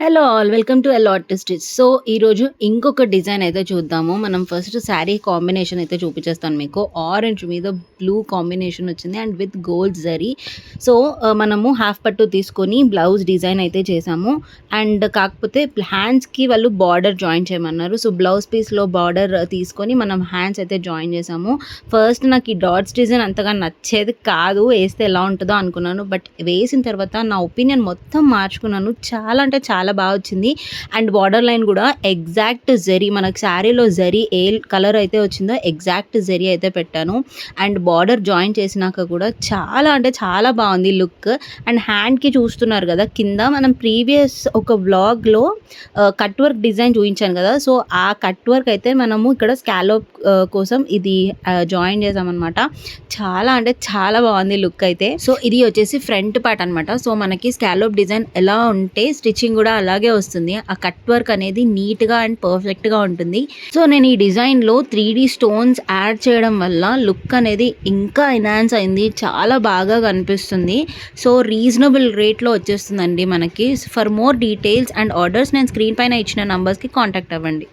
Hello all welcome to L artistic. So ఈరోజు ఇంకొక design అయితే చూద్దాము. మనం ఫస్ట్ శారీ కాంబినేషన్ అయితే చూపించేస్తాను మీకు. ఆరెంజ్ మీద బ్లూ కాంబినేషన్ వచ్చింది and with gold zari. So మనము హాఫ్ పట్టు తీసుకొని బ్లౌజ్ డిజైన్ అయితే చేసాము. అండ్ కాకపోతే హ్యాండ్స్కి వాళ్ళు బార్డర్ జాయిన్ చేయమన్నారు. సో బ్లౌజ్ పీస్లో బార్డర్ తీసుకొని మనం హ్యాండ్స్ అయితే జాయిన్ చేసాము. ఫస్ట్ నాకు ఈ డాట్స్ డిజైన్ అంతగా నచ్చేది కాదు, వేస్తే ఎలా ఉంటుందో అనుకున్నాను. బట్ వేసిన తర్వాత నా ఒపీనియన్ మొత్తం మార్చుకున్నాను. చాలా అంటే చాలా బాగా వచ్చింది. అండ్ బార్డర్ లైన్ కూడా ఎగ్జాక్ట్ జరీ, మనకు శారీలో జరీ ఏ కలర్ అయితే వచ్చిందో ఎగ్జాక్ట్ జరీ అయితే పెట్టాను. అండ్ బార్డర్ జాయిన్ చేసినాక కూడా చాలా అంటే చాలా బాగుంది లుక్. అండ్ హ్యాండ్కి చూస్తున్నారు కదా, కింద మనం ప్రీవియస్ ఒక వ్లాగ్లో కట్ వర్క్ డిజైన్ చూపించాను కదా. సో ఆ కట్ వర్క్ అయితే మనము ఇక్కడ స్కాలోప్ కోసం ఇది జాయిన్ చేసామన్నమాట. చాలా అంటే చాలా బాగుంది లుక్ అయితే. సో ఇది వచ్చేసి ఫ్రంట్ పార్ట్ అనమాట. సో మనకి స్కాలోప్ డిజైన్ ఎలా ఉంటే స్టిచ్చింగ్ కూడా అలాగే వస్తుంది. ఆ కట్ వర్క్ అనేది నీట్గా అండ్ పర్ఫెక్ట్గా ఉంటుంది. సో నేను ఈ డిజైన్లో 3D స్టోన్స్ యాడ్ చేయడం వల్ల లుక్ అనేది ఇంకా ఎన్హాన్స్ అయింది, చాలా బాగా కనిపిస్తుంది. సో రీజనబుల్ రేట్లో వచ్చేస్తుందండి మనకి. For more details and orders నేను స్క్రీన్ పైన ఇచ్చిన నంబర్స్కి కాంటాక్ట్ అవ్వండి.